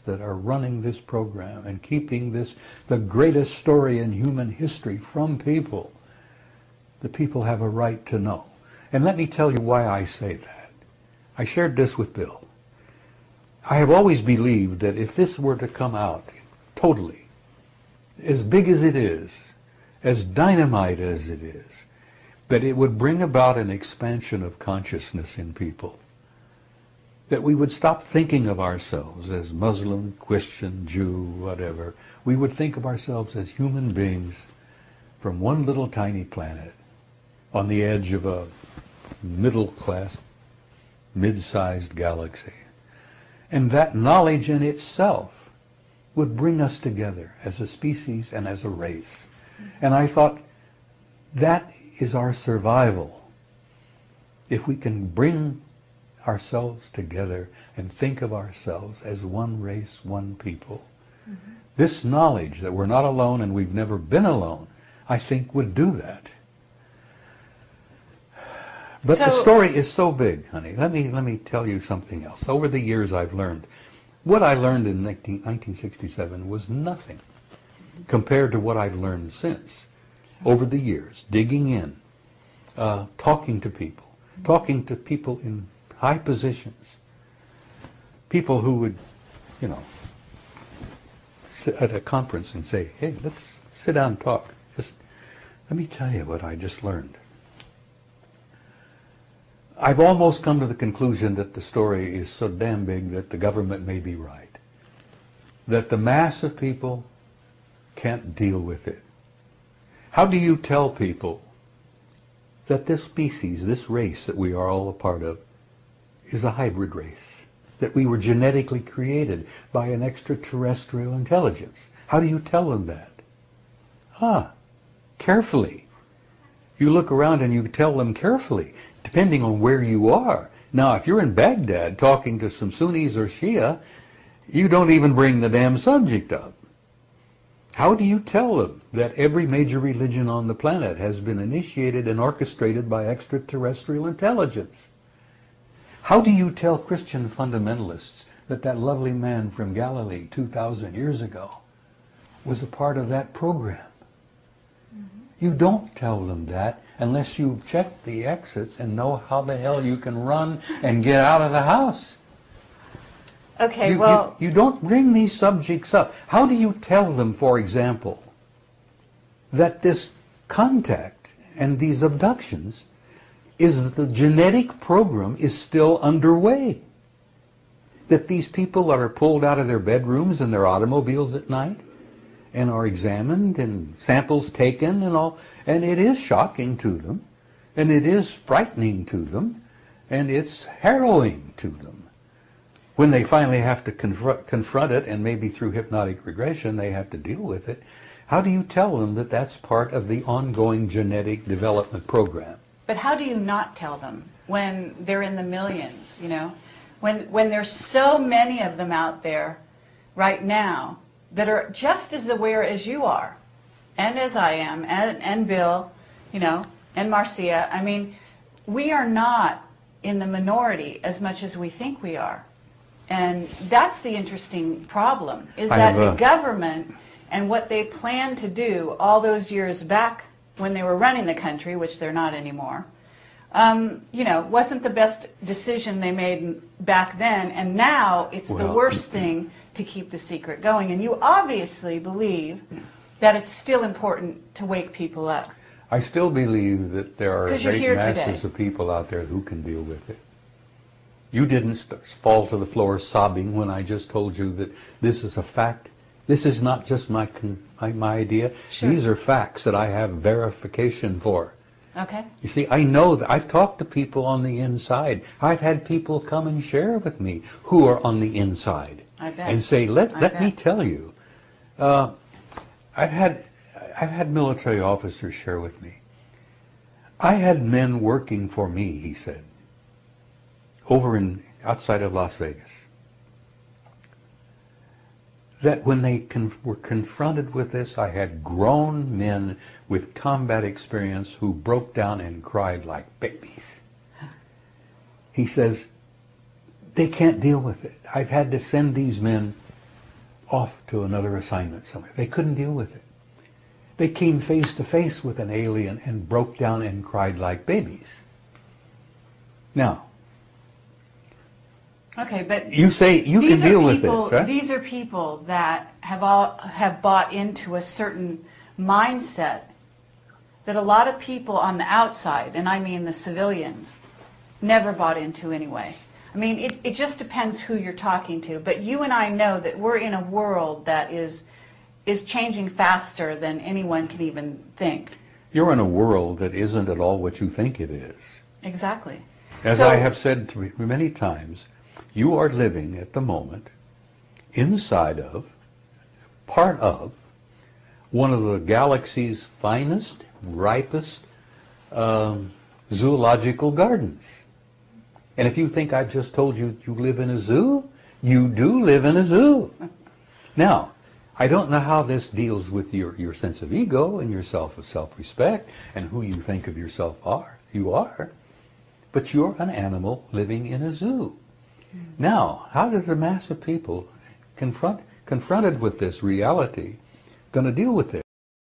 that are running this program and keeping this the greatest story in human history from people, the people have a right to know. And let me tell you why I say that. I shared this with Bill. I have always believed that if this were to come out totally, as big as it is, as dynamite as it is, that it would bring about an expansion of consciousness in people. That we would stop thinking of ourselves as Muslim, Christian, Jew, whatever. We would think of ourselves as human beings from one little tiny planet on the edge of a middle-class, mid-sized galaxy. And that knowledge in itself would bring us together as a species and as a race. And I thought, that is our survival. If we can bring ourselves together and think of ourselves as one race, one people. Mm-hmm. This knowledge that we're not alone and we've never been alone, I think would do that. But the story is so big, honey. Let me tell you something else. Over the years I've learned. What I learned in 1967 was nothing compared to what I've learned since. Over the years, digging in, talking to people in high positions, people who would, sit at a conference and say, hey, let's sit down and talk. Just let me tell you what I just learned. I've almost come to the conclusion that the story is so damn big that the government may be right. That the mass of people can't deal with it. How do you tell people that this species, this race that we are all a part of, is a hybrid race? That we were genetically created by an extraterrestrial intelligence? How do you tell them that? Carefully. You look around and you tell them carefully, depending on where you are. Now, if you're in Baghdad talking to some Sunnis or Shia, you don't even bring the damn subject up. How do you tell them that every major religion on the planet has been initiated and orchestrated by extraterrestrial intelligence? How do you tell Christian fundamentalists that that lovely man from Galilee 2,000 years ago was a part of that program? Mm-hmm. You don't tell them that unless you've checked the exits and know how the hell you can run and get out of the house. Okay, you don't bring these subjects up. How do you tell them, for example, that this contact and these abductions is the genetic program is still underway? That these people are pulled out of their bedrooms and their automobiles at night and are examined and samples taken and all, and it is shocking to them, and it is frightening to them, and it's harrowing to them. When they finally have to confront it, and maybe through hypnotic regression they have to deal with it, how do you tell them that that's part of the ongoing genetic development program? But how do you not tell them when they're in the millions, When there's so many of them out there right now that are just as aware as you are, and as I am, and Bill, and Marcia. I mean, we are not in the minority as much as we think we are. And that's the interesting problem, is that the government and what they planned to do all those years back when they were running the country, which they're not anymore, wasn't the best decision they made back then, and now it's the worst thing to keep the secret going. And you obviously believe that it's still important to wake people up. I still believe that there are great masses of people out there who can deal with it. You didn't fall to the floor sobbing when I just told you that this is a fact. This is not just my idea. Sure. These are facts that I have verification for. Okay. You see, I know that I've talked to people on the inside. I've had people come and share with me who are on the inside. I bet. And say, let me tell you. I've had military officers share with me. I had men working for me, he said, outside of Las Vegas, that when they were confronted with this, I had grown men with combat experience who broke down and cried like babies. He says, they can't deal with it. I've had to send these men off to another assignment somewhere. They couldn't deal with it. They came face to face with an alien and broke down and cried like babies. Now, okay, but you say you can deal with this, right? These are people that have bought into a certain mindset that a lot of people on the outside, and I mean the civilians, never bought into anyway. I mean, it just depends who you're talking to. But you and I know that we're in a world that is changing faster than anyone can even think. You're in a world that isn't at all what you think it is. Exactly. As I have said to you many times, you are living at the moment inside of, part of, one of the galaxy's finest, ripest zoological gardens. And if you think I've just told you you live in a zoo, you do live in a zoo. Now, I don't know how this deals with your sense of ego and your self-respect and who you think of yourself you are, but you're an animal living in a zoo. Now, how does a mass of people confronted with this reality going to deal with it?